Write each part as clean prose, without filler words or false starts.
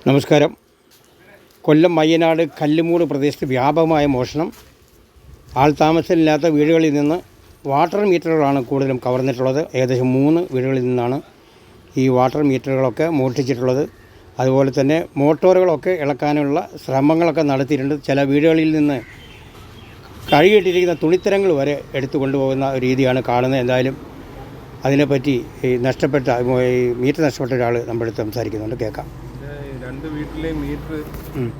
നമസ്കാരം. കൊല്ലം മയ്യനാട് കല്ലുമൂട് പ്രദേശത്ത് വ്യാപകമായ മോഷണം. ആൾ താമസമില്ലാത്ത വീടുകളിൽ നിന്ന് വാട്ടർ മീറ്ററുകളാണ് കൂടുതലും കവർന്നിട്ടുള്ളത്. ഏകദേശം 3 വീടുകളിൽ നിന്നാണ് ഈ വാട്ടർ മീറ്ററുകളൊക്കെ മോഷ്ടിച്ചിട്ടുള്ളത്. അതുപോലെ തന്നെ മോട്ടോറുകളൊക്കെ ഇളക്കാനുള്ള ശ്രമങ്ങളൊക്കെ നടത്തിയിട്ടുണ്ട്. ചില വീടുകളിൽ നിന്ന് കഴുകിയിട്ടിരിക്കുന്ന തുണിത്തരങ്ങൾ വരെ എടുത്തു കൊണ്ടുപോകുന്ന രീതിയാണ് കാണുന്നത്. എന്തായാലും അതിനെപ്പറ്റി നഷ്ടപ്പെട്ട മീറ്റർ നഷ്ടപ്പെട്ട ഒരാൾ നമ്മുടെ അടുത്ത് സംസാരിക്കുന്നുണ്ട്, കേൾക്കാം. 2 വീട്ടിലെ മീറ്റർ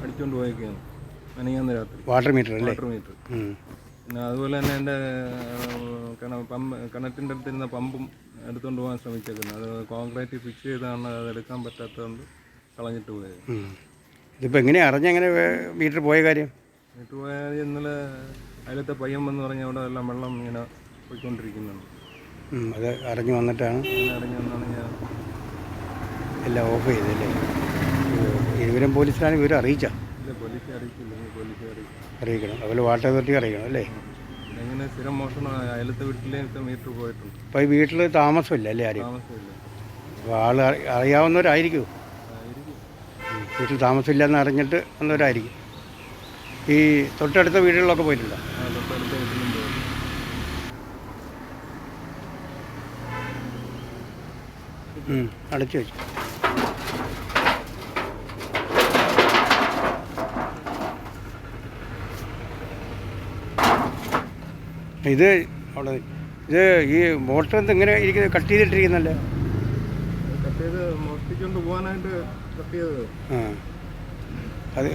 അടിച്ചുകൊണ്ട് പോയേക്കാണ് മെനഞ്ഞാന്ന് രാത്രി. വാട്ടർ മീറ്റർ അല്ലേ? Water metre. പിന്നെ അതുപോലെ തന്നെ എൻ്റെ കിണറ്റിൻ്റെ അടുത്തിരുന്ന പമ്പും എടുത്തുകൊണ്ട് പോകാൻ ശ്രമിച്ചേക്കുന്നത്. അത് കോൺക്രീറ്റ് ഫിക്സ് ചെയ്താണ്, അത് എടുക്കാൻ പറ്റാത്തതുകൊണ്ട് കളഞ്ഞിട്ട് പോയത്. ഇതിപ്പോൾ എങ്ങനെയാണ് അറിഞ്ഞെങ്ങനെ മീറ്റർ പോയ കാര്യം? മീറ്റർ പോയ കാര്യം ഇന്നലെ അതിലത്തെ പയ്യൻ വന്ന് പറഞ്ഞ് അവിടെ എല്ലാം വെള്ളം ഇങ്ങനെ പോയിക്കൊണ്ടിരിക്കുന്നുണ്ട്. അത് അറിഞ്ഞു വന്നിട്ടാണ് അറിഞ്ഞു വന്നാണ് ഞാൻ എല്ലാം ഓഫ് ചെയ്തല്ലേ? വിവരം പോലീസിലാണ് വിവരം അറിയിച്ചാ? ഇല്ല, പോലീസ് അറിയിച്ചില്ല. പോലീസ് അറിയിക്കണം. അതുപോലെ വാട്ടർ അതോറിറ്റി അറിയിക്കണം അല്ലേ? എങ്ങനെ സ്ഥിരം മോഷണം അയലത്തെ വീട്ടിലേക്ക് മീറ്റർ പോയിട്ടുണ്ട്. അപ്പോൾ ഈ വീട്ടിൽ താമസമില്ല അല്ലേ? ആരും താമസമില്ല. അപ്പോൾ ആൾ അറിയാവുന്നവരായിരിക്കും. വീട്ടിൽ താമസമില്ലെന്ന് അറിഞ്ഞിട്ട് വന്നവരായിരിക്കും. ഈ തൊട്ടടുത്ത വീടുകളിലൊക്കെ പോയിട്ടുണ്ടോ? തൊട്ടടുത്ത വീട്ടിലും പോയി. അടച്ചു വെച്ചു. ഇത് ഈ മോട്ടർ ഇങ്ങനെ ഇരിക്കുന്നത് കട്ട് ചെയ്തിട്ടിരിക്കുന്നല്ലേ? കട്ട് ചെയ്ത് മോഷ്ടിച്ചുകൊണ്ട് പോകാനായിട്ട് കട്ട് ചെയ്തത്. അത്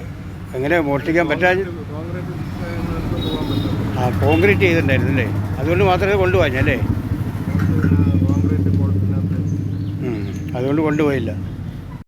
എങ്ങനെ മോഷ്ടിക്കാൻ പറ്റാതെ? കോൺക്രീറ്റ് കോൺക്രീറ്റ് ചെയ്തിട്ടുണ്ടായിരുന്നല്ലേ? അതുകൊണ്ട് മാത്രമേ കൊണ്ടുപോകാഞ്ഞല്ലേ? കോൺക്രീറ്റ് കുളത്തിനകത്ത് അതുകൊണ്ട് കൊണ്ടുപോയില്ല.